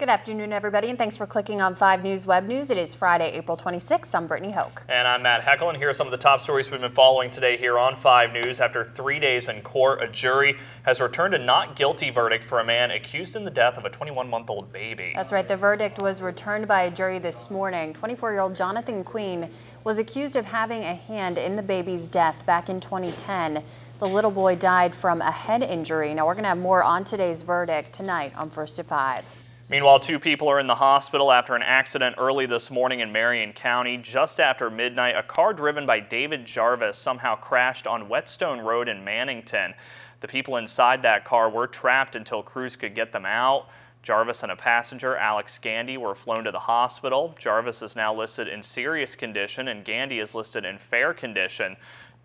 Good afternoon, everybody, and thanks for clicking on 5 News Web News. It is Friday, April 26th. I'm Brittany Hoke. And I'm Matt Heckel, and here are some of the top stories we've been following today here on 5 News. After 3 days in court, a jury has returned a not guilty verdict for a man accused in the death of a 21-month-old baby. That's right. The verdict was returned by a jury this morning. 24-year-old Jonathan Queen was accused of having a hand in the baby's death back in 2010. The little boy died from a head injury. Now, we're going to have more on today's verdict tonight on First at 5. Meanwhile, 2 people are in the hospital after an accident early this morning in Marion County. Just after midnight, a car driven by David Jarvis somehow crashed on Whetstone Road in Mannington. The people inside that car were trapped until crews could get them out. Jarvis and a passenger, Alex Gandy, were flown to the hospital. Jarvis is now listed in serious condition and Gandy is listed in fair condition.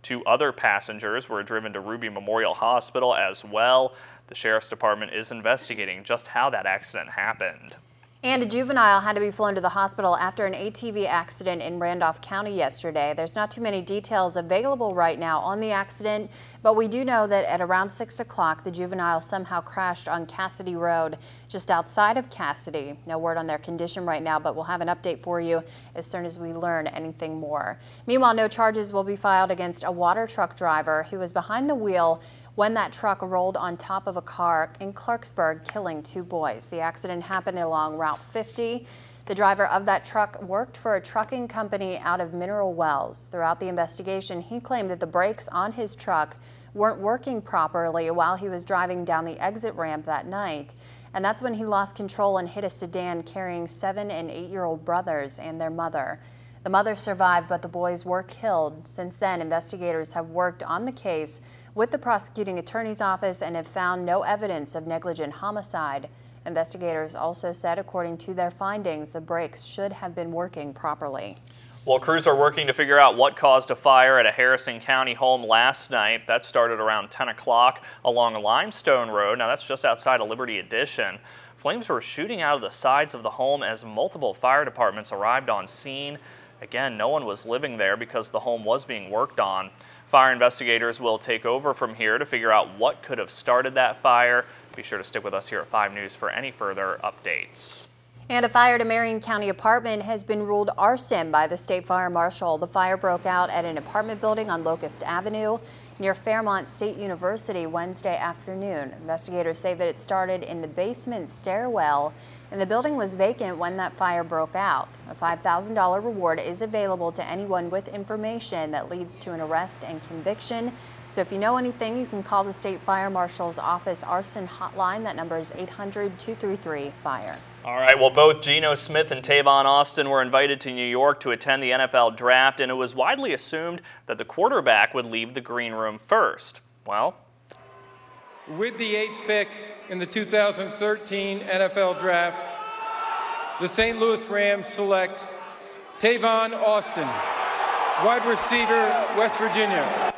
2 other passengers were driven to Ruby Memorial Hospital as well. The Sheriff's Department is investigating just how that accident happened. And a juvenile had to be flown to the hospital after an ATV accident in Randolph County yesterday. There's not too many details available right now on the accident, but we do know that at around 6 o'clock, the juvenile somehow crashed on Cassidy Road, just outside of Cassidy. No word on their condition right now, but we'll have an update for you as soon as we learn anything more. Meanwhile, no charges will be filed against a water truck driver who was behind the wheel when that truck rolled on top of a car in Clarksburg, killing 2 boys. The accident happened along Route 50. The driver of that truck worked for a trucking company out of Mineral Wells. Throughout the investigation, he claimed that the brakes on his truck weren't working properly while he was driving down the exit ramp that night. And that's when he lost control and hit a sedan carrying 7- and 8-year-old brothers and their mother. The mother survived, but the boys were killed. Since then, investigators have worked on the case with the prosecuting attorney's office and have found no evidence of negligent homicide. Investigators also said, according to their findings, the brakes should have been working properly. Well, crews are working to figure out what caused a fire at a Harrison County home last night. That started around 10 o'clock along Limestone Road. Now, that's just outside of Liberty Addition. Flames were shooting out of the sides of the home as multiple fire departments arrived on scene. Again, no one was living there because the home was being worked on. Fire investigators will take over from here to figure out what could have started that fire. Be sure to stick with us here at 5 News for any further updates. And a fire at a Marion County apartment has been ruled arson by the state fire marshal. The fire broke out at an apartment building on Locust Avenue near Fairmont State University Wednesday afternoon. Investigators say that it started in the basement stairwell and the building was vacant when that fire broke out. A $5,000 reward is available to anyone with information that leads to an arrest and conviction. So if you know anything, you can call the state fire marshal's office arson hotline. That number is 800-233-FIRE. All right, well, both Geno Smith and Tavon Austin were invited to New York to attend the NFL draft, and it was widely assumed that the quarterback would leave the green room first. Well, with the 8th pick in the 2013 NFL draft, the St. Louis Rams select Tavon Austin, wide receiver, West Virginia.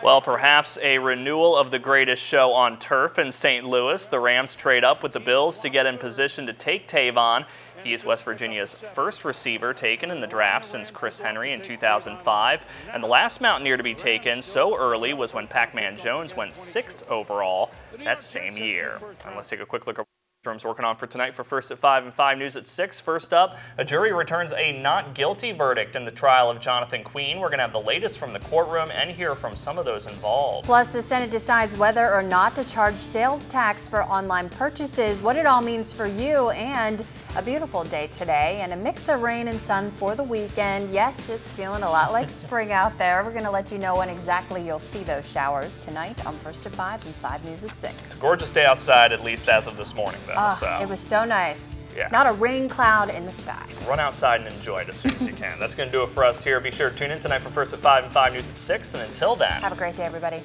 well, perhaps a renewal of the greatest show on turf in St. Louis. The Rams trade up with the Bills to get in position to take Tavon. He is West Virginia's first receiver taken in the draft since Chris Henry in 2005. And the last Mountaineer to be taken so early was when Pac-Man Jones went 6th overall that same year. And let's take a quick look at what working on for tonight for First at 5 and 5 News at 6. First up, a jury returns a not guilty verdict in the trial of Jonathan Queen. We're going to have the latest from the courtroom and hear from some of those involved. Plus, the Senate decides whether or not to charge sales tax for online purchases, what it all means for you, and a beautiful day today and a mix of rain and sun for the weekend. Yes, it's feeling a lot like spring out there. We're going to let you know when exactly you'll see those showers tonight on First at 5 and 5 News at 6. It's a gorgeous day outside, at least as of this morning, though. Oh, it was so nice. Yeah. Not a rain cloud in the sky. Run outside and enjoy it as soon as you can. That's going to do it for us here. Be sure to tune in tonight for First at 5 and 5 News at 6. And until then, have a great day, everybody.